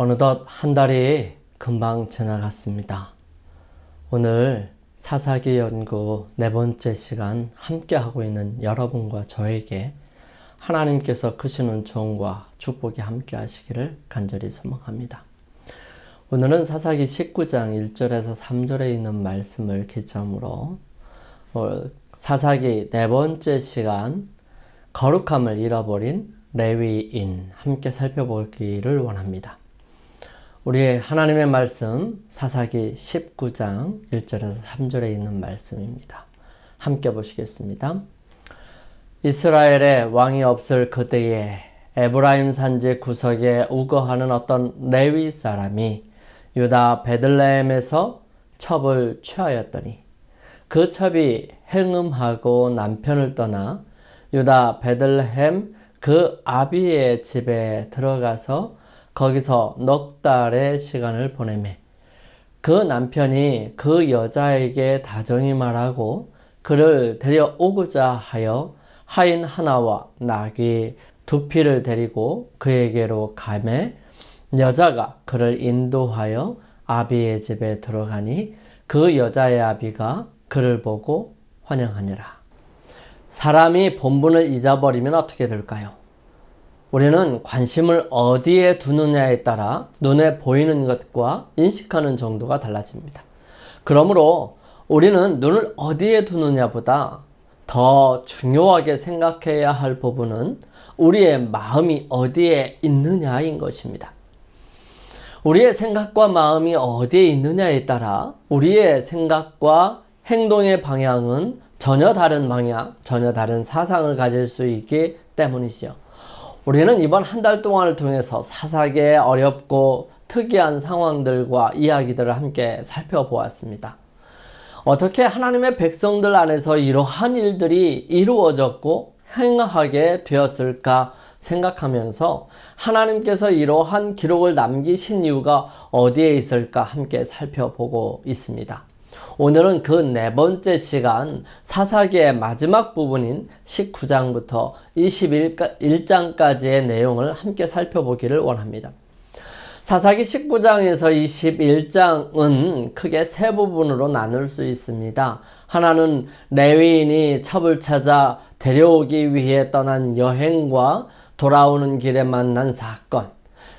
어느덧 한 달이 금방 지나갔습니다. 오늘 사사기 연구 네 번째 시간 함께 하고 있는 여러분과 저에게 하나님께서 크시는 조언과 축복이 함께 하시기를 간절히 소망합니다. 오늘은 사사기 19장 1절에서 3절에 있는 말씀을 기점으로 사사기 네 번째 시간 거룩함을 잃어버린 레위인 함께 살펴보기를 원합니다. 우리 하나님의 말씀 사사기 19장 1절에서 3절에 있는 말씀입니다. 함께 보시겠습니다. 이스라엘에 왕이 없을 그때에 에브라임 산지 구석에 우거하는 어떤 레위 사람이 유다 베들레헴에서 첩을 취하였더니 그 첩이 행음하고 남편을 떠나 유다 베들레헴 그 아비의 집에 들어가서 거기서 넉 달의 시간을 보내매 그 남편이 그 여자에게 다정히 말하고 그를 데려오고자 하여 하인 하나와 나귀 두 피를 데리고 그에게로 가매 여자가 그를 인도하여 아비의 집에 들어가니 그 여자의 아비가 그를 보고 환영하니라. 사람이 본분을 잊어버리면 어떻게 될까요? 우리는 관심을 어디에 두느냐에 따라 눈에 보이는 것과 인식하는 정도가 달라집니다. 그러므로 우리는 눈을 어디에 두느냐보다 더 중요하게 생각해야 할 부분은 우리의 마음이 어디에 있느냐인 것입니다. 우리의 생각과 마음이 어디에 있느냐에 따라 우리의 생각과 행동의 방향은 전혀 다른 방향, 전혀 다른 사상을 가질 수 있기 때문이죠. 우리는 이번 한 달 동안을 통해서 사사기의 어렵고 특이한 상황들과 이야기들을 함께 살펴보았습니다. 어떻게 하나님의 백성들 안에서 이러한 일들이 이루어졌고 행하게 되었을까 생각하면서 하나님께서 이러한 기록을 남기신 이유가 어디에 있을까 함께 살펴보고 있습니다. 오늘은 그 네 번째 시간 사사기의 마지막 부분인 19장부터 21장까지의 내용을 함께 살펴보기를 원합니다. 사사기 19장에서 21장은 크게 세 부분으로 나눌 수 있습니다. 하나는 레위인이 첩을 찾아 데려오기 위해 떠난 여행과 돌아오는 길에 만난 사건,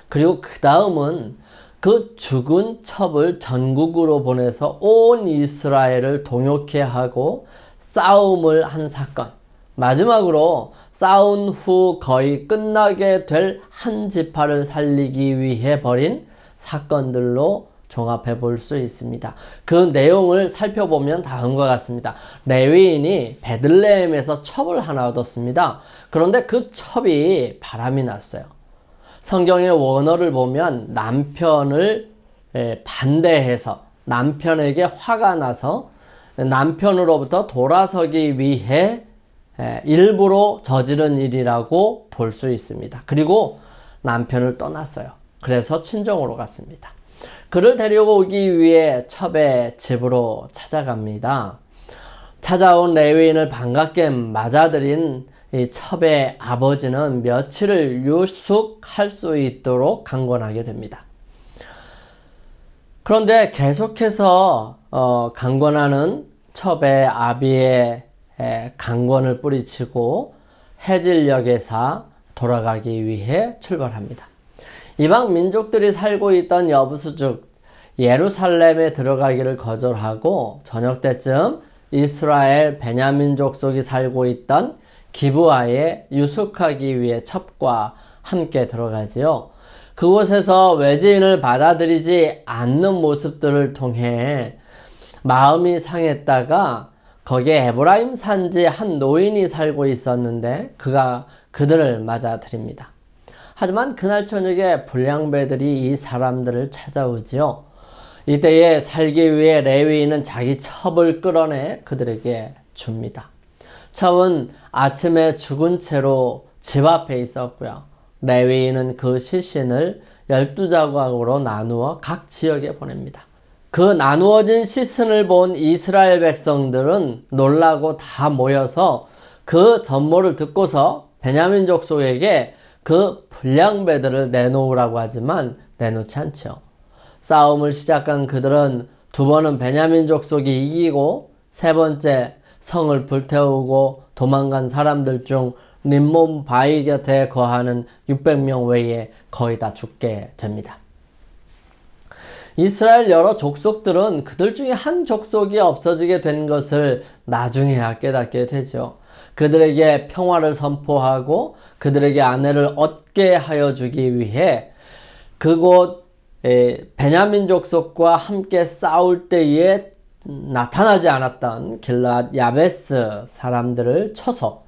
그리고 그 다음은 그 죽은 첩을 전국으로 보내서 온 이스라엘을 동요케 하고 싸움을 한 사건, 마지막으로 싸운 후 거의 끝나게 될 한 지파를 살리기 위해 벌인 사건들로 종합해 볼 수 있습니다. 그 내용을 살펴보면 다음과 같습니다. 레위인이 베들레헴에서 첩을 하나 얻었습니다. 그런데 그 첩이 바람이 났어요. 성경의 원어를 보면 남편을 반대해서 남편에게 화가 나서 남편으로부터 돌아서기 위해 일부러 저지른 일이라고 볼 수 있습니다. 그리고 남편을 떠났어요. 그래서 친정으로 갔습니다. 그를 데려오기 위해 첩의 집으로 찾아갑니다. 찾아온 레위인을 반갑게 맞아들인 이 첩의 아버지는 며칠을 유숙할 수 있도록 강권하게 됩니다. 그런데 계속해서 강권하는 첩의 아비의 강권을 뿌리치고 해질녘에서 돌아가기 위해 출발합니다. 이방 민족들이 살고 있던 여부수족 예루살렘에 들어가기를 거절하고 저녁 때쯤 이스라엘 베냐민 족속이 살고 있던 기브아에 유숙하기 위해 첩과 함께 들어가지요. 그곳에서 외지인을 받아들이지 않는 모습들을 통해 마음이 상했다가 거기에 에브라임 산지에 한 노인이 살고 있었는데 그가 그들을 맞아들입니다. 하지만 그날 저녁에 불량배들이 이 사람들을 찾아오지요. 이때에 살기 위해 레위인은 자기 첩을 끌어내 그들에게 줍니다. 첩은 아침에 죽은 채로 집 앞에 있었고요. 레위인은 그 시신을 12조각으로 나누어 각 지역에 보냅니다. 그 나누어진 시신을 본 이스라엘 백성들은 놀라고 다 모여서 그 전모를 듣고서 베냐민 족속에게 그 불량배들을 내놓으라고 하지만 내놓지 않죠. 싸움을 시작한 그들은 두 번은 베냐민 족속이 이기고 세 번째 성을 불태우고 도망간 사람들 중 림몬 바위 곁에 거하는 600명 외에 거의 다 죽게 됩니다. 이스라엘 여러 족속들은 그들 중에 한 족속이 없어지게 된 것을 나중에야 깨닫게 되죠. 그들에게 평화를 선포하고 그들에게 아내를 얻게 하여 주기 위해 그곳 베냐민 족속과 함께 싸울 때에 나타나지 않았던 길앗 야베스 사람들을 쳐서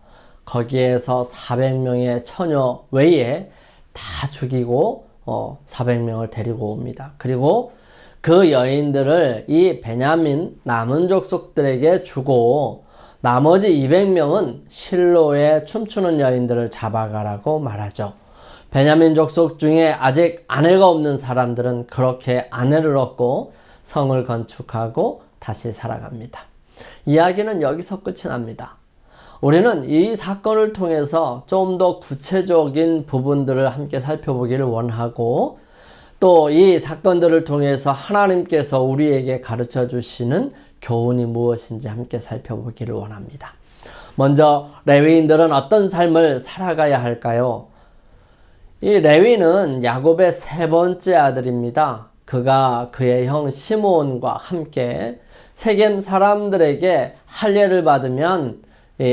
거기에서 400명의 처녀 외에 다 죽이고 400명을 데리고 옵니다. 그리고 그 여인들을 이 베냐민 남은 족속들에게 주고 나머지 200명은 실로에 춤추는 여인들을 잡아가라고 말하죠. 베냐민 족속 중에 아직 아내가 없는 사람들은 그렇게 아내를 얻고 성을 건축하고 다시 살아갑니다. 이야기는 여기서 끝이 납니다. 우리는 이 사건을 통해서 좀 더 구체적인 부분들을 함께 살펴보기를 원하고 또 이 사건들을 통해서 하나님께서 우리에게 가르쳐 주시는 교훈이 무엇인지 함께 살펴보기를 원합니다. 먼저 레위인들은 어떤 삶을 살아가야 할까요? 이 레위는 야곱의 세 번째 아들입니다. 그가 그의 형 시므온과 함께 세겜 사람들에게 할례를 받으면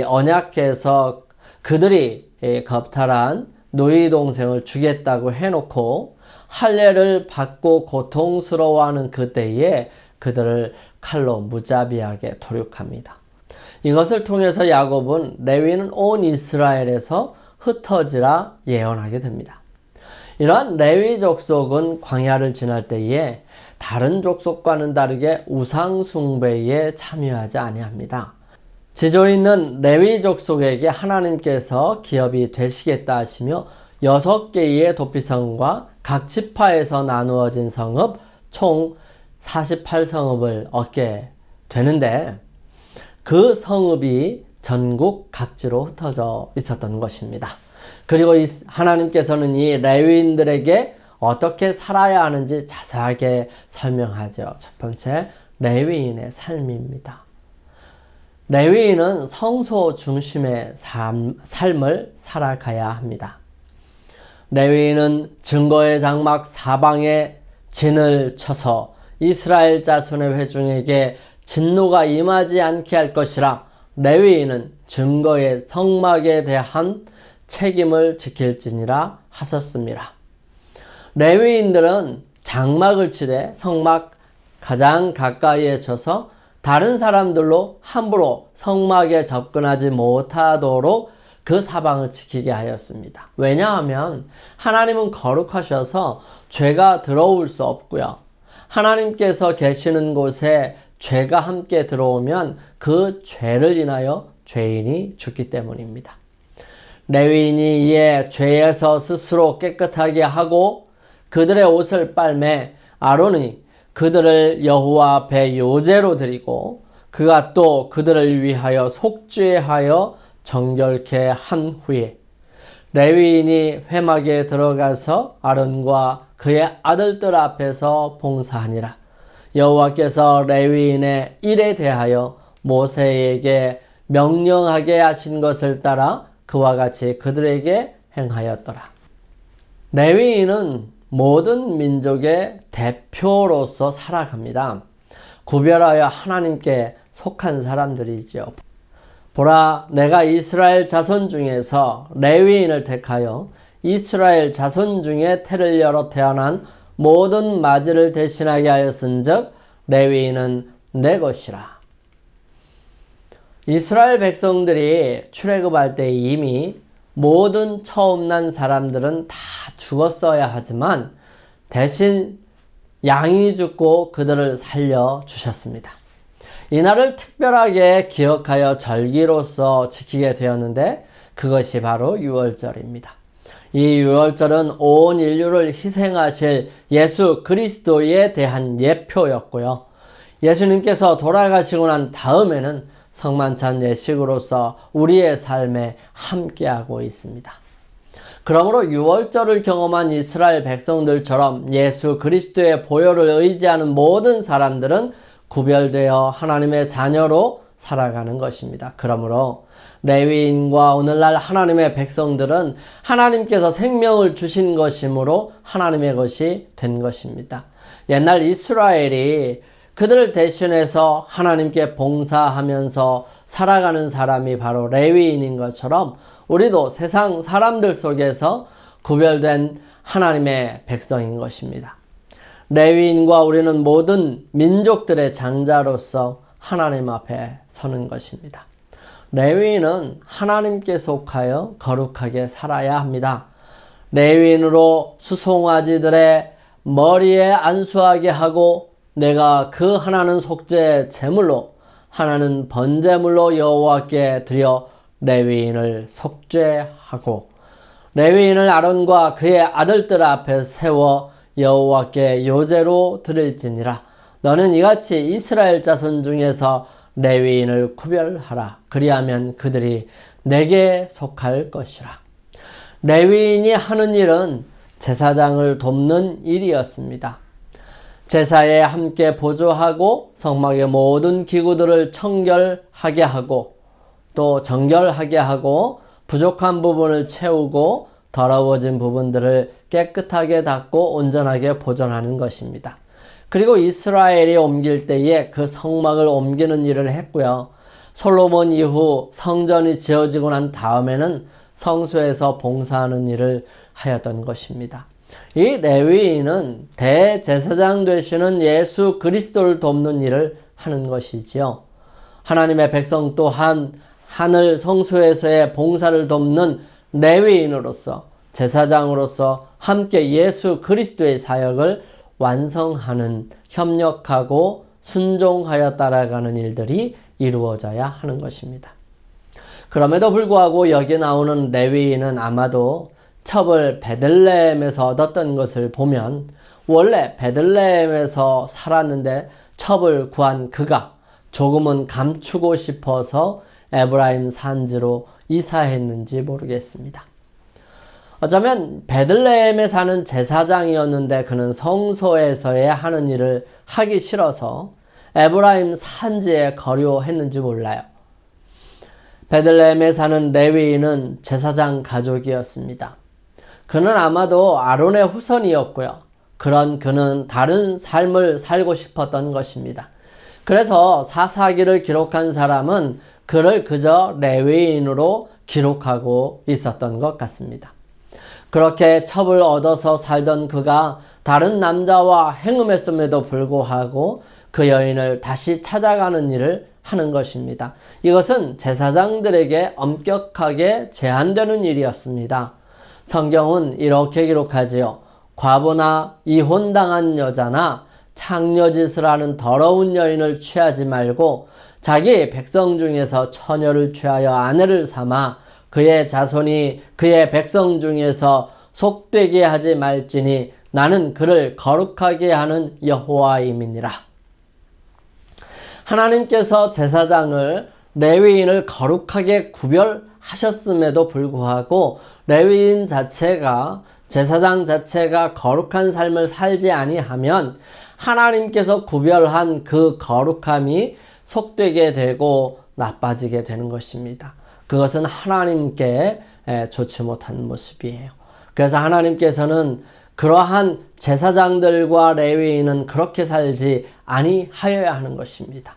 언약해서 그들이 겁탈한 노이 동생을 주겠다고 해놓고 할례를 받고 고통스러워하는 그때에 그들을 칼로 무자비하게 도륙합니다. 이것을 통해서 야곱은 레위는 온 이스라엘에서 흩어지라 예언하게 됩니다. 이러한 레위 족속은 광야를 지날 때에 다른 족속과는 다르게 우상 숭배에 참여하지 아니합니다. 지조 있는 레위 족속에게 하나님께서 기업이 되시겠다 하시며 6개의 도피성과 각 지파에서 나누어진 성읍 총 48성읍을 얻게 되는데 그 성읍이 전국 각지로 흩어져 있었던 것입니다. 그리고 하나님께서는 이 레위인들에게 어떻게 살아야 하는지 자세하게 설명하죠. 첫 번째, 레위인의 삶입니다. 레위인은 성소 중심의 삶을 살아가야 합니다. 레위인은 증거의 장막 사방에 진을 쳐서 이스라엘 자손의 회중에게 진노가 임하지 않게 할 것이라 레위인은 증거의 성막에 대한 책임을 지킬지니라 하셨습니다. 레위인들은 장막을 치되 성막 가장 가까이에 쳐서 다른 사람들로 함부로 성막에 접근하지 못하도록 그 사방을 지키게 하였습니다. 왜냐하면 하나님은 거룩하셔서 죄가 들어올 수 없고요. 하나님께서 계시는 곳에 죄가 함께 들어오면 그 죄를 인하여 죄인이 죽기 때문입니다. 레위인이 이에 죄에서 스스로 깨끗하게 하고 그들의 옷을 빨매 아론이 그들을 여호와 앞에 요제로 드리고 그가 또 그들을 위하여 속죄하여 정결케 한 후에 레위인이 회막에 들어가서 아론과 그의 아들들 앞에서 봉사하니라. 여호와께서 레위인의 일에 대하여 모세에게 명령하게 하신 것을 따라 그와 같이 그들에게 행하였더라. 레위인은 모든 민족의 대표로서 살아갑니다. 구별하여 하나님께 속한 사람들이죠. 보라, 내가 이스라엘 자손 중에서 레위인을 택하여 이스라엘 자손 중에 태를 열어 태어난 모든 마지를 대신하게 하였은즉 레위인은 내 것이라. 이스라엘 백성들이 출애굽할 때 이미 모든 처음 난 사람들은 다 죽었어야 하지만 대신 양이 죽고 그들을 살려주셨습니다. 이날을 특별하게 기억하여 절기로서 지키게 되었는데 그것이 바로 유월절입니다. 이 유월절은 온 인류를 희생하실 예수 그리스도에 대한 예표였고요. 예수님께서 돌아가시고 난 다음에는 성만찬 예식으로서 우리의 삶에 함께하고 있습니다. 그러므로 유월절을 경험한 이스라엘 백성들처럼 예수 그리스도의 보혈을 의지하는 모든 사람들은 구별되어 하나님의 자녀로 살아가는 것입니다. 그러므로 레위인과 오늘날 하나님의 백성들은 하나님께서 생명을 주신 것이므로 하나님의 것이 된 것입니다. 옛날 이스라엘이 그들을 대신해서 하나님께 봉사하면서 살아가는 사람이 바로 레위인인 것처럼 우리도 세상 사람들 속에서 구별된 하나님의 백성인 것입니다. 레위인과 우리는 모든 민족들의 장자로서 하나님 앞에 서는 것입니다. 레위인은 하나님께 속하여 거룩하게 살아야 합니다. 레위인으로 수송아지들의 머리에 안수하게 하고 내가 그 하나는 속죄 제물로 하나는 번제물로 여호와께 드려 레위인을 속죄하고 레위인을 아론과 그의 아들들 앞에 세워 여호와께 요제로 드릴지니라. 너는 이같이 이스라엘 자손 중에서 레위인을 구별하라. 그리하면 그들이 내게 속할 것이라. 레위인이 하는 일은 제사장을 돕는 일이었습니다. 제사에 함께 보조하고 성막의 모든 기구들을 청결하게 하고 또 정결하게 하고 부족한 부분을 채우고 더러워진 부분들을 깨끗하게 닦고 온전하게 보존하는 것입니다. 그리고 이스라엘이 옮길 때에 그 성막을 옮기는 일을 했고요. 솔로몬 이후 성전이 지어지고 난 다음에는 성소에서 봉사하는 일을 하였던 것입니다. 이 레위인은 대제사장 되시는 예수 그리스도를 돕는 일을 하는 것이지요. 하나님의 백성 또한 하늘 성소에서의 봉사를 돕는 레위인으로서 제사장으로서 함께 예수 그리스도의 사역을 완성하는 협력하고 순종하여 따라가는 일들이 이루어져야 하는 것입니다. 그럼에도 불구하고 여기 나오는 레위인은 아마도 첩을 베들레헴에서 얻었던 것을 보면 원래 베들레헴에서 살았는데 첩을 구한 그가 조금은 감추고 싶어서 에브라임 산지로 이사했는지 모르겠습니다. 어쩌면 베들레헴에 사는 제사장이었는데 그는 성소에서의 하는 일을 하기 싫어서 에브라임 산지에 거류했는지 몰라요. 베들레헴에 사는 레위인은 제사장 가족이었습니다. 그는 아마도 아론의 후손이었고요. 그는 다른 삶을 살고 싶었던 것입니다. 그래서 사사기를 기록한 사람은 그를 그저 레위인으로 기록하고 있었던 것 같습니다. 그렇게 첩을 얻어서 살던 그가 다른 남자와 행음했음에도 불구하고 그 여인을 다시 찾아가는 일을 하는 것입니다. 이것은 제사장들에게 엄격하게 제한되는 일이었습니다. 성경은 이렇게 기록하지요. 과부나 이혼당한 여자나 창녀짓을 하는 더러운 여인을 취하지 말고 자기 백성 중에서 처녀를 취하여 아내를 삼아 그의 자손이 그의 백성 중에서 속되게 하지 말지니 나는 그를 거룩하게 하는 여호와임이니라. 하나님께서 제사장을 레위인을 거룩하게 구별하셨음에도 불구하고 레위인 자체가 제사장 자체가 거룩한 삶을 살지 아니하면 하나님께서 구별한 그 거룩함이 속되게 되고 나빠지게 되는 것입니다. 그것은 하나님께 좋지 못한 모습이에요. 그래서 하나님께서는 그러한 제사장들과 레위인은 그렇게 살지 아니하여야 하는 것입니다.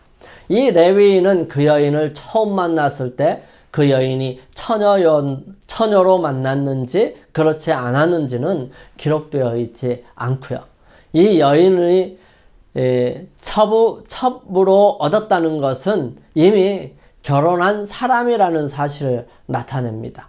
이 레위인은 그 여인을 처음 만났을 때 그 여인이 처녀로 만났는지 그렇지 않았는지는 기록되어 있지 않고요. 이 여인이 첩으로 얻었다는 것은 이미 결혼한 사람이라는 사실을 나타냅니다.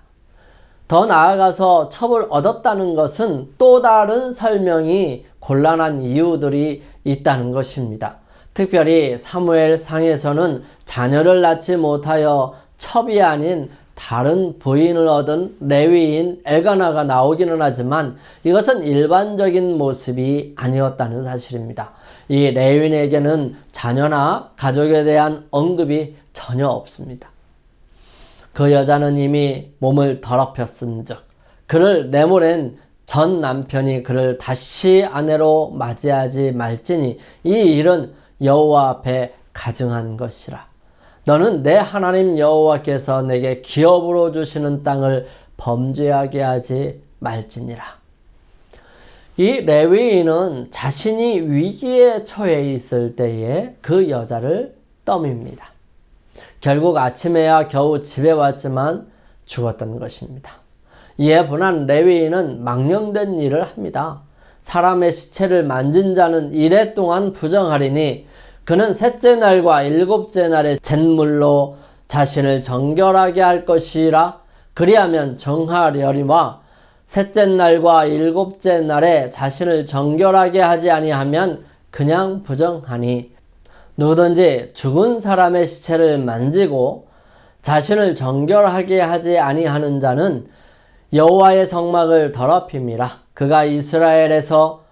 더 나아가서 첩을 얻었다는 것은 또 다른 설명이 곤란한 이유들이 있다는 것입니다. 특별히 사무엘 상에서는 자녀를 낳지 못하여 첩이 아닌 다른 부인을 얻은 레위인 엘가나가 나오기는 하지만 이것은 일반적인 모습이 아니었다는 사실입니다. 이 레위인에게는 자녀나 가족에 대한 언급이 전혀 없습니다. 그 여자는 이미 몸을 더럽혔은즉 그를 내보낸 전 남편이 그를 다시 아내로 맞이하지 말지니 이 일은 여호와 앞에 가증한 것이라. 너는 내 하나님 여호와께서 내게 기업으로 주시는 땅을 범죄하게 하지 말지니라. 이 레위인은 자신이 위기에 처해 있을 때에 그 여자를 떠밉니다. 결국 아침에야 겨우 집에 왔지만 죽었던 것입니다. 이에 분한 레위인은 망령된 일을 합니다. 사람의 시체를 만진 자는 이래 동안 부정하리니 그는 셋째 날과 일곱째 날에 잿물로 자신을 정결하게 할 것이라. 그리하면 정하려니와 셋째 날과 일곱째 날에 자신을 정결하게 하지 아니하면 그냥 부정하니 누구든지 죽은 사람의 시체를 만지고 자신을 정결하게 하지 아니하는 자는 여호와의 성막을 더럽힘이라. 그가 이스라엘에서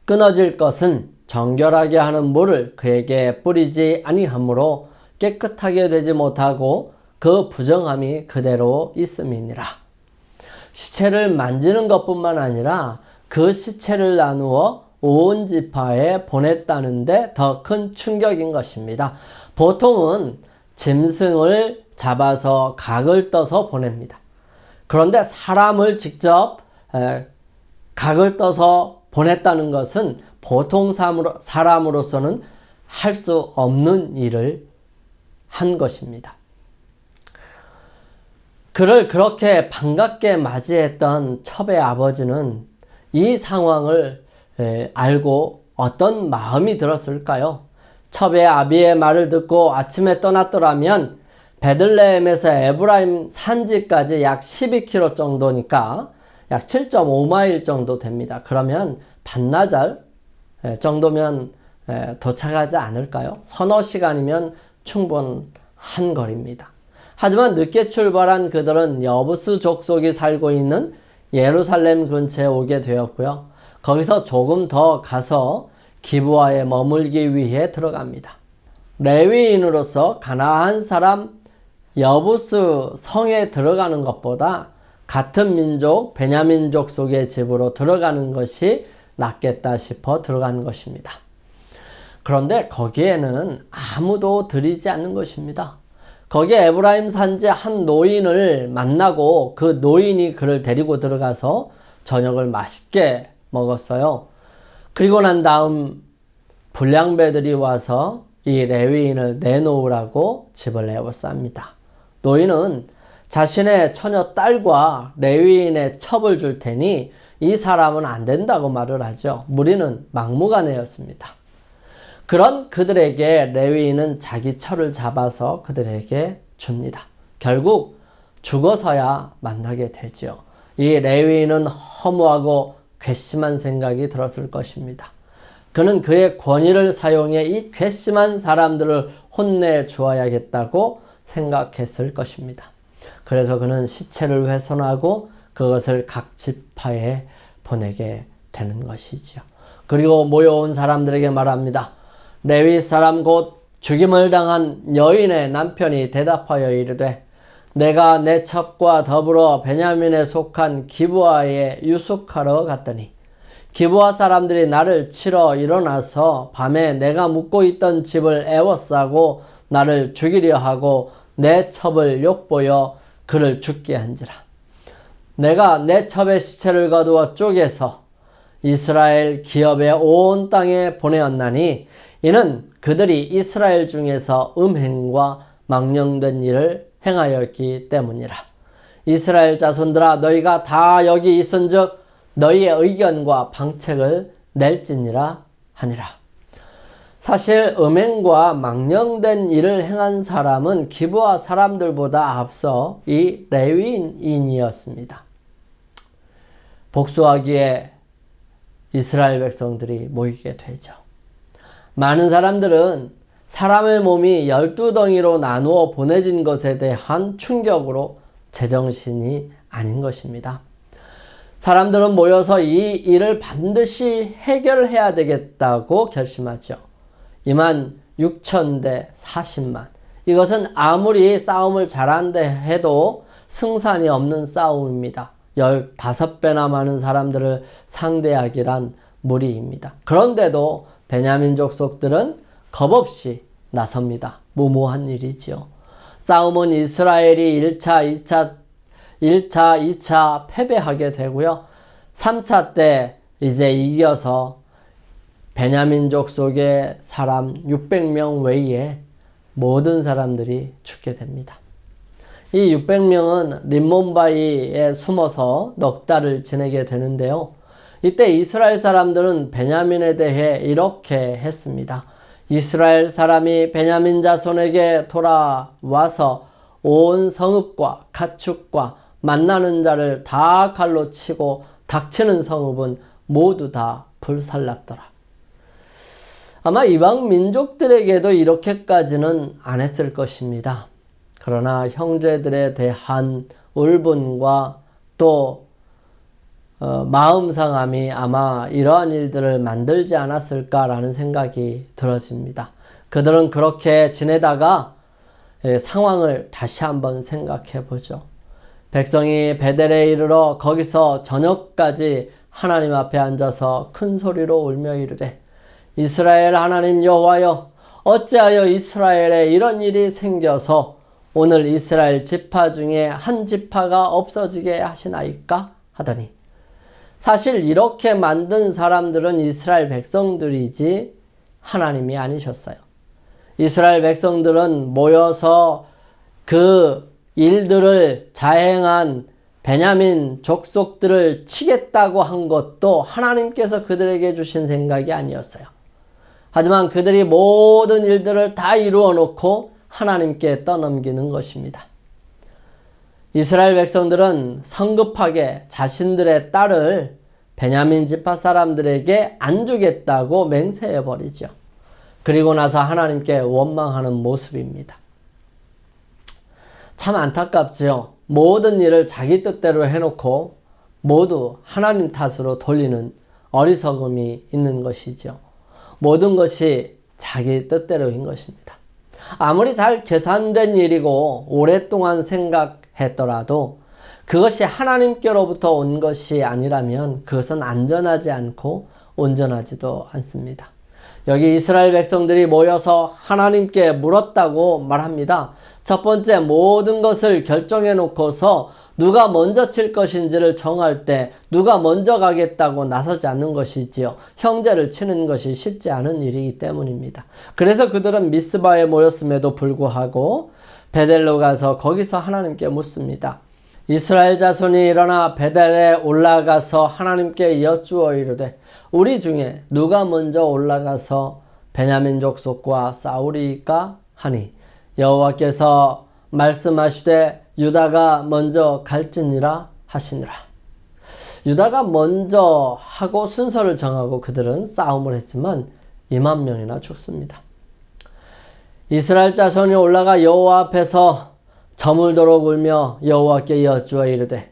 끊어질 것은 정결하게 하는 물을 그에게 뿌리지 아니하므로 깨끗하게 되지 못하고 그 부정함이 그대로 있음이니라. 시체를 만지는 것뿐만 아니라 그 시체를 나누어 온 지파에 보냈다는데 더 큰 충격인 것입니다. 보통은 짐승을 잡아서 각을 떠서 보냅니다. 그런데 사람을 직접 각을 떠서 보냈다는 것은 보통 사람으로서는 할 수 없는 일을 한 것입니다. 그를 그렇게 반갑게 맞이했던 첩의 아버지는 이 상황을 알고 어떤 마음이 들었을까요? 첩의 아비의 말을 듣고 아침에 떠났더라면 베들레헴에서 에브라임 산지까지 약 12km 정도니까 약 7.5마일 정도 됩니다. 그러면 반나절 정도면 도착하지 않을까요? 서너 시간이면 충분한 거리입니다. 하지만 늦게 출발한 그들은 여부스 족속이 살고 있는 예루살렘 근처에 오게 되었고요. 거기서 조금 더 가서 기브아에 머물기 위해 들어갑니다. 레위인으로서 가나안 사람 여부스 성에 들어가는 것보다 같은 민족 베냐민족 속의 집으로 들어가는 것이 낫겠다 싶어 들어간 것입니다. 그런데 거기에는 아무도 들이지 않는 것입니다. 거기에 에브라임 산지 한 노인을 만나고 그 노인이 그를 데리고 들어가서 저녁을 맛있게 먹었어요. 그리고 난 다음 불량배들이 와서 이 레위인을 내놓으라고 집을 에워쌉니다. 노인은 자신의 처녀 딸과 레위인의 첩을 줄 테니 이 사람은 안 된다고 말을 하죠. 무리는 막무가내였습니다. 그런 그들에게 레위인은 자기 처를 잡아서 그들에게 줍니다. 결국 죽어서야 만나게 되죠. 이 레위인은 허무하고 괘씸한 생각이 들었을 것입니다. 그는 그의 권위를 사용해 이 괘씸한 사람들을 혼내 주어야겠다고 생각했을 것입니다. 그래서 그는 시체를 훼손하고 그것을 각 지파에 보내게 되는 것이죠. 그리고 모여온 사람들에게 말합니다. 레위 사람 곧 죽임을 당한 여인의 남편이 대답하여 이르되 내가 내 첩과 더불어 베냐민에 속한 기브아에 유숙하러 갔더니 기브아 사람들이 나를 치러 일어나서 밤에 내가 묵고 있던 집을 에워싸고 나를 죽이려 하고 내 첩을 욕보여 그를 죽게 한지라. 내가 내 첩의 시체를 거두어 쪼개서 이스라엘 기업의 온 땅에 보내었나니 이는 그들이 이스라엘 중에서 음행과 망령된 일을 행하였기 때문이라. 이스라엘 자손들아 너희가 다 여기 있은즉 너희의 의견과 방책을 낼지니라 하니라. 사실 음행과 망령된 일을 행한 사람은 기브아 사람들보다 앞서 이 레위인이었습니다. 복수하기에 이스라엘 백성들이 모이게 되죠. 많은 사람들은 사람의 몸이 12덩이로 나누어 보내진 것에 대한 충격으로 제정신이 아닌 것입니다. 사람들은 모여서 이 일을 반드시 해결해야 되겠다고 결심하죠. 26,000대 40만. 이것은 아무리 싸움을 잘한다 해도 승산이 없는 싸움입니다. 15배나 많은 사람들을 상대하기란 무리입니다. 그런데도 베냐민 족속들은 겁없이 나섭니다. 무모한 일이지요. 싸움은 이스라엘이 1차, 2차 패배하게 되고요. 3차 때 이제 이겨서 베냐민 족속의 사람 600명 외에 모든 사람들이 죽게 됩니다. 이 600명은 림몬바이에 숨어서 넉 달을 지내게 되는데요. 이때 이스라엘 사람들은 베냐민에 대해 이렇게 했습니다. 이스라엘 사람이 베냐민 자손에게 돌아와서 온 성읍과 가축과 만나는 자를 다 칼로 치고 닥치는 성읍은 모두 다 불살랐더라. 아마 이방 민족들에게도 이렇게까지는 안 했을 것입니다. 그러나 형제들에 대한 울분과 또 마음 상함이 아마 이러한 일들을 만들지 않았을까라는 생각이 들어집니다. 그들은 그렇게 지내다가 상황을 다시 한번 생각해 보죠. 백성이 베델에 이르러 거기서 저녁까지 하나님 앞에 앉아서 큰 소리로 울며 이르되 이스라엘 하나님 여호와여 어찌하여 이스라엘에 이런 일이 생겨서 오늘 이스라엘 지파 중에 한 지파가 없어지게 하시나이까 하더니 사실 이렇게 만든 사람들은 이스라엘 백성들이지 하나님이 아니셨어요. 이스라엘 백성들은 모여서 그 일들을 자행한 베냐민 족속들을 치겠다고 한 것도 하나님께서 그들에게 주신 생각이 아니었어요. 하지만 그들이 모든 일들을 다 이루어 놓고 하나님께 떠넘기는 것입니다. 이스라엘 백성들은 성급하게 자신들의 딸을 베냐민 지파 사람들에게 안 주겠다고 맹세해 버리죠. 그리고 나서 하나님께 원망하는 모습입니다. 참 안타깝지요. 모든 일을 자기 뜻대로 해놓고 모두 하나님 탓으로 돌리는 어리석음이 있는 것이죠. 모든 것이 자기 뜻대로인 것입니다. 아무리 잘 계산된 일이고 오랫동안 생각했더라도 그것이 하나님께로부터 온 것이 아니라면 그것은 안전하지 않고 온전하지도 않습니다. 여기 이스라엘 백성들이 모여서 하나님께 물었다고 말합니다. 첫 번째, 모든 것을 결정해 놓고서 누가 먼저 칠 것인지를 정할 때 누가 먼저 가겠다고 나서지 않는 것이지요. 형제를 치는 것이 쉽지 않은 일이기 때문입니다. 그래서 그들은 미스바에 모였음에도 불구하고 베델로 가서 거기서 하나님께 묻습니다. 이스라엘 자손이 일어나 베델에 올라가서 하나님께 여쭈어 이르되 우리 중에 누가 먼저 올라가서 베냐민 족속과 싸우리이까 하니 여호와께서 말씀하시되 유다가 먼저 갈지니라 하시니라. 유다가 먼저 하고 순서를 정하고 그들은 싸움을 했지만 2만 명이나 죽습니다. 이스라엘 자손이 올라가 여호와 앞에서 저물도록 울며 여호와께 여쭈어 이르되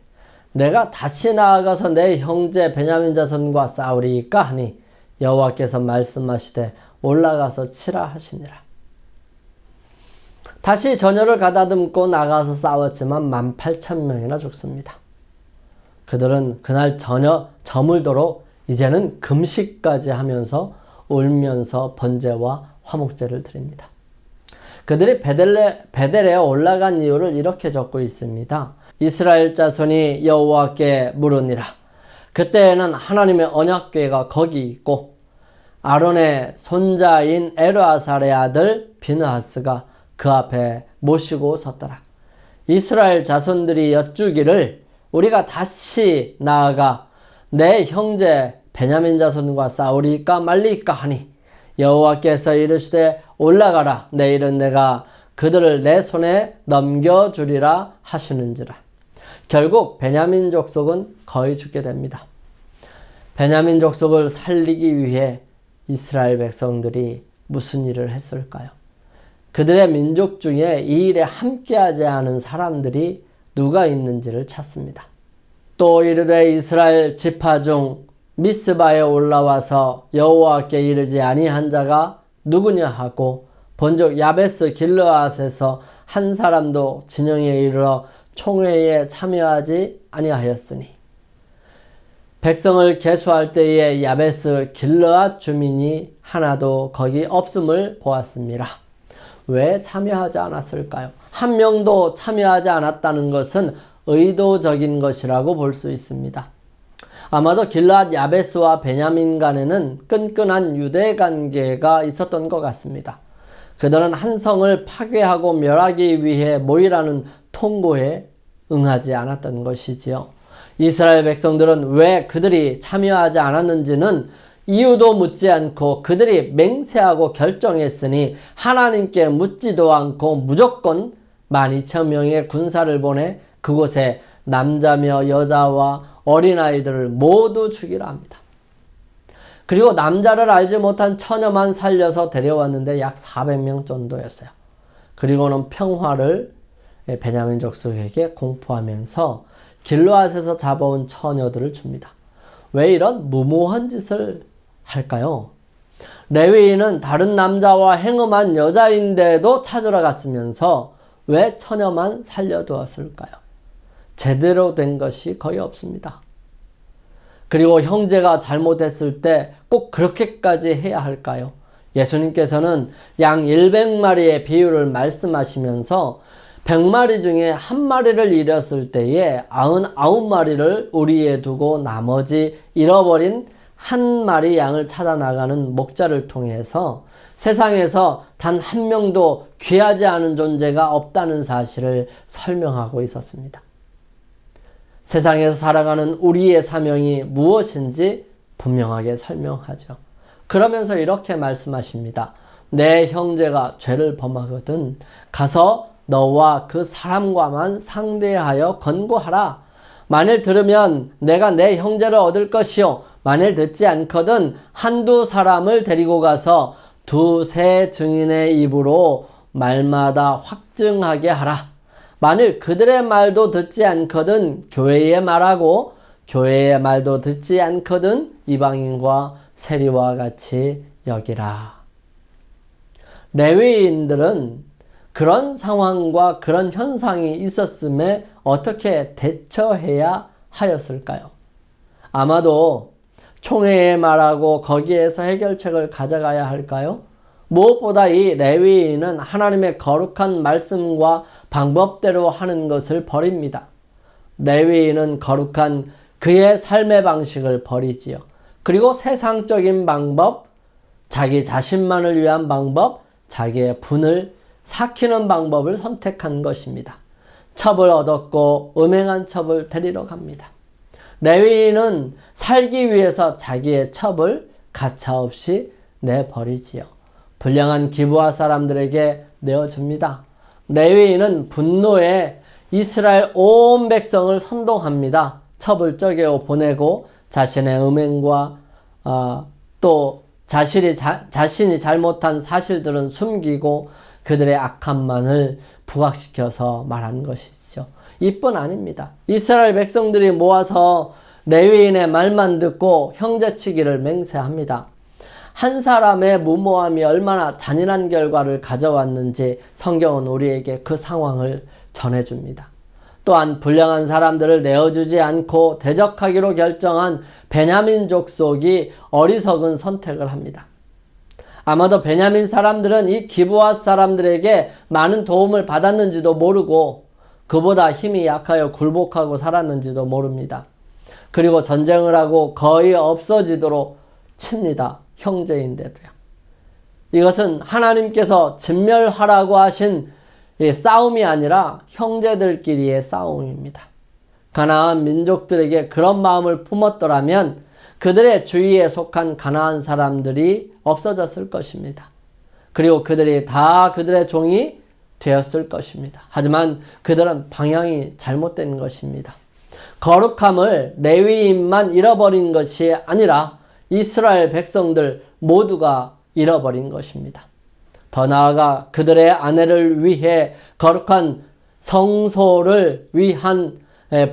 내가 다시 나아가서 내 형제 베냐민 자손과 싸우리이까 하니 여호와께서 말씀하시되 올라가서 치라 하시니라. 다시 전열을 가다듬고 나가서 싸웠지만 18,000명이나 죽습니다. 그들은 그날 저물도록 이제는 금식까지 하면서 울면서 번제와 화목제를 드립니다. 그들이 베델에 올라간 이유를 이렇게 적고 있습니다. 이스라엘 자손이 여호와께 물으니라. 그때에는 하나님의 언약궤가 거기 있고 아론의 손자인 엘르아살의 아들 비느하스가 그 앞에 모시고 섰더라. 이스라엘 자손들이 여쭈기를 우리가 다시 나아가 내 형제 베냐민 자손과 싸우리까 말리까 하니 여호와께서 이르시되 올라가라. 내일은 내가 그들을 내 손에 넘겨주리라 하시는지라. 결국 베냐민 족속은 거의 죽게 됩니다. 베냐민 족속을 살리기 위해 이스라엘 백성들이 무슨 일을 했을까요? 그들의 민족 중에 이 일에 함께하지 않은 사람들이 누가 있는지를 찾습니다. 또 이르되 이스라엘 지파 중 미스바에 올라와서 여호와께 이르지 아니한 자가 누구냐 하고 본즉 야베스 길르앗에서 한 사람도 진영에 이르러 총회에 참여하지 아니하였으니 백성을 계수할 때에 야베스 길르앗 주민이 하나도 거기 없음을 보았습니다. 왜 참여하지 않았을까요? 한 명도 참여하지 않았다는 것은 의도적인 것이라고 볼 수 있습니다. 아마도 길르앗 야베스와 베냐민 간에는 끈끈한 유대 관계가 있었던 것 같습니다. 그들은 한 성을 파괴하고 멸하기 위해 모이라는 통고에 응하지 않았던 것이지요. 이스라엘 백성들은 왜 그들이 참여하지 않았는지는 이유도 묻지 않고 그들이 맹세하고 결정했으니 하나님께 묻지도 않고 무조건 12,000명의 군사를 보내 그곳에 남자며 여자와 어린아이들을 모두 죽이라 합니다. 그리고 남자를 알지 못한 처녀만 살려서 데려왔는데 약 400명 정도였어요. 그리고는 평화를 베냐민 족속에게 공포하면서 길르앗에서 잡아온 처녀들을 줍니다. 왜 이런 무모한 짓을 할까요? 레위인은 다른 남자와 행음한 여자인데도 찾으러 갔으면서 왜 처녀만 살려두었을까요? 제대로 된 것이 거의 없습니다. 그리고 형제가 잘못했을 때 꼭 그렇게까지 해야 할까요? 예수님께서는 양 100마리의 비유를 말씀하시면서 100마리 중에 한 마리를 잃었을 때에 99마리를 우리에 두고 나머지 잃어버린 한 마리 양을 찾아 나가는 목자를 통해서 세상에서 단 한 명도 귀하지 않은 존재가 없다는 사실을 설명하고 있었습니다. 세상에서 살아가는 우리의 사명이 무엇인지 분명하게 설명하죠. 그러면서 이렇게 말씀하십니다. 내 형제가 죄를 범하거든 가서 너와 그 사람과만 상대하여 권고하라. 만일 들으면 내가 내 형제를 얻을 것이요 만일 듣지 않거든 한두 사람을 데리고 가서 두세 증인의 입으로 말마다 확증하게 하라. 만일 그들의 말도 듣지 않거든 교회의 말하고 교회의 말도 듣지 않거든 이방인과 세리와 같이 여기라. 레위인들은 그런 상황과 그런 현상이 있었음에 어떻게 대처해야 하였을까요? 아마도 총회에 말하고 거기에서 해결책을 가져가야 할까요? 무엇보다 이 레위인은 하나님의 거룩한 말씀과 방법대로 하는 것을 버립니다. 레위인은 거룩한 그의 삶의 방식을 버리지요. 그리고 세상적인 방법, 자기 자신만을 위한 방법, 자기의 분을 삭히는 방법을 선택한 것입니다. 첩을 얻었고 음행한 첩을 데리러 갑니다. 레위인은 살기 위해서 자기의 첩을 가차없이 내버리지요. 불량한 기브아 사람들에게 내어줍니다. 레위인은 분노에 이스라엘 온 백성을 선동합니다. 첩을 쪼개어 보내고 자신의 음행과 또 자신이 잘못한 사실들은 숨기고 그들의 악함만을 부각시켜서 말한 것이죠. 이뿐 아닙니다. 이스라엘 백성들이 모아서 레위인의 말만 듣고 형제치기를 맹세합니다. 한 사람의 무모함이 얼마나 잔인한 결과를 가져왔는지 성경은 우리에게 그 상황을 전해줍니다. 또한 불량한 사람들을 내어주지 않고 대적하기로 결정한 베냐민 족속이 어리석은 선택을 합니다. 아마도 베냐민 사람들은 이 기브아 사람들에게 많은 도움을 받았는지도 모르고 그보다 힘이 약하여 굴복하고 살았는지도 모릅니다. 그리고 전쟁을 하고 거의 없어지도록 칩니다. 형제인데도요. 이것은 하나님께서 진멸하라고 하신 싸움이 아니라 형제들끼리의 싸움입니다. 가나안 민족들에게 그런 마음을 품었더라면 그들의 주위에 속한 가나안 사람들이 없어졌을 것입니다. 그리고 그들이 다 그들의 종이 되었을 것입니다. 하지만 그들은 방향이 잘못된 것입니다. 거룩함을 레위인만 잃어버린 것이 아니라 이스라엘 백성들 모두가 잃어버린 것입니다. 더 나아가 그들의 아내를 위해 거룩한 성소를 위한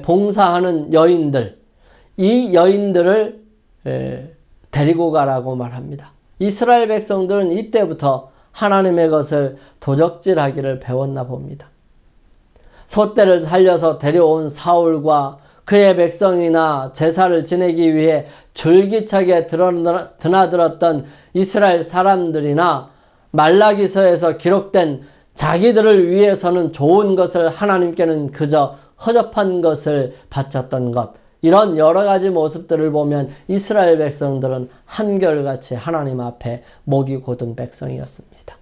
봉사하는 여인들, 이 여인들을 데리고 가라고 말합니다. 이스라엘 백성들은 이때부터 하나님의 것을 도적질하기를 배웠나 봅니다. 소떼를 살려서 데려온 사울과 그의 백성이나 제사를 지내기 위해 줄기차게 드나들었던 이스라엘 사람들이나 말라기서에서 기록된 자기들을 위해서는 좋은 것을 하나님께는 그저 허접한 것을 바쳤던 것, 이런 여러 가지 모습들을 보면 이스라엘 백성들은 한결같이 하나님 앞에 목이 곧은 백성이었습니다.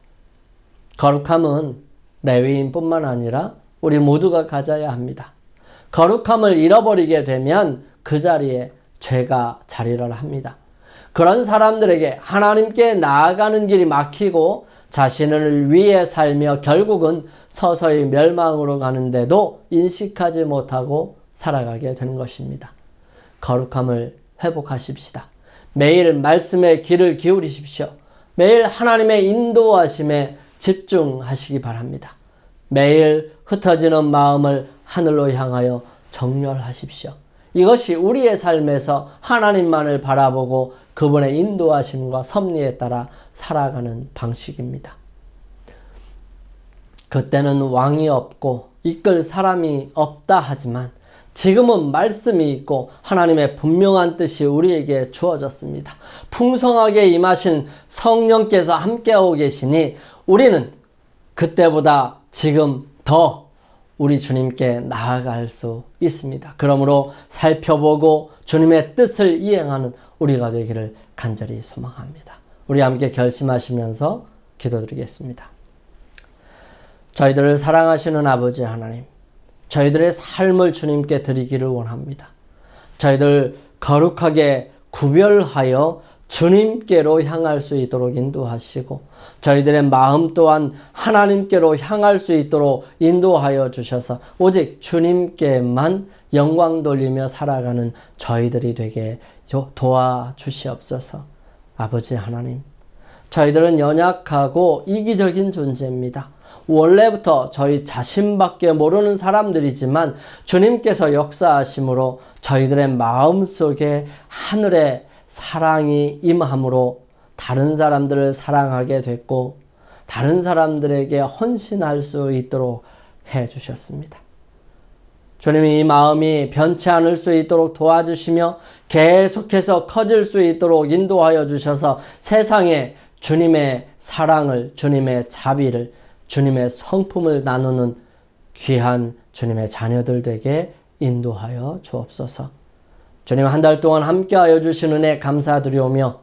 거룩함은 레위인뿐만 아니라 우리 모두가 가져야 합니다. 거룩함을 잃어버리게 되면 그 자리에 죄가 자리를 합니다. 그런 사람들에게 하나님께 나아가는 길이 막히고 자신을 위해 살며 결국은 서서히 멸망으로 가는데도 인식하지 못하고 살아가게 되는 것입니다. 거룩함을 회복하십시다. 매일 말씀의 귀를 기울이십시오. 매일 하나님의 인도하심에 집중하시기 바랍니다. 매일 흩어지는 마음을 하늘로 향하여 정렬하십시오. 이것이 우리의 삶에서 하나님만을 바라보고 그분의 인도하심과 섭리에 따라 살아가는 방식입니다. 그때는 왕이 없고 이끌 사람이 없다 하지만 지금은 말씀이 있고 하나님의 분명한 뜻이 우리에게 주어졌습니다. 풍성하게 임하신 성령께서 함께하고 계시니 우리는 그때보다 지금 더 우리 주님께 나아갈 수 있습니다. 그러므로 살펴보고 주님의 뜻을 이행하는 우리가 되기를 간절히 소망합니다. 우리 함께 결심하시면서 기도드리겠습니다. 저희들을 사랑하시는 아버지 하나님, 저희들의 삶을 주님께 드리기를 원합니다. 저희들 거룩하게 구별하여 주님께로 향할 수 있도록 인도하시고 저희들의 마음 또한 하나님께로 향할 수 있도록 인도하여 주셔서 오직 주님께만 영광 돌리며 살아가는 저희들이 되게 도와주시옵소서. 아버지 하나님, 저희들은 연약하고 이기적인 존재입니다. 원래부터 저희 자신밖에 모르는 사람들이지만 주님께서 역사하심으로 저희들의 마음속에 하늘의 사랑이 임함으로 다른 사람들을 사랑하게 됐고 다른 사람들에게 헌신할 수 있도록 해주셨습니다. 주님이 이 마음이 변치 않을 수 있도록 도와주시며 계속해서 커질 수 있도록 인도하여 주셔서 세상에 주님의 사랑을, 주님의 자비를, 주님의 성품을 나누는 귀한 주님의 자녀들 되게 인도하여 주옵소서. 주님, 한 달 동안 함께하여 주신 은혜 감사드리오며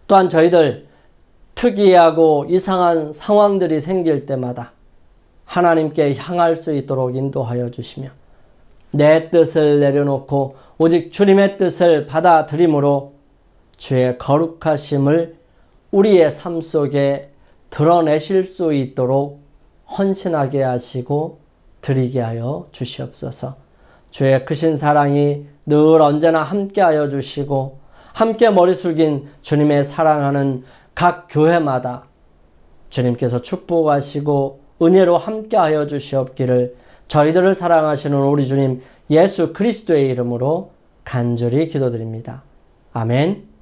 또한 저희들 특이하고 이상한 상황들이 생길 때마다 하나님께 향할 수 있도록 인도하여 주시며 내 뜻을 내려놓고 오직 주님의 뜻을 받아들임으로 주의 거룩하심을 우리의 삶 속에 드러내실 수 있도록 헌신하게 하시고 드리게 하여 주시옵소서. 주의 크신 사랑이 늘 언제나 함께하여 주시고 함께 머리 숙인 주님의 사랑하는 각 교회마다 주님께서 축복하시고 은혜로 함께하여 주시옵기를 저희들을 사랑하시는 우리 주님 예수 그리스도의 이름으로 간절히 기도드립니다. 아멘.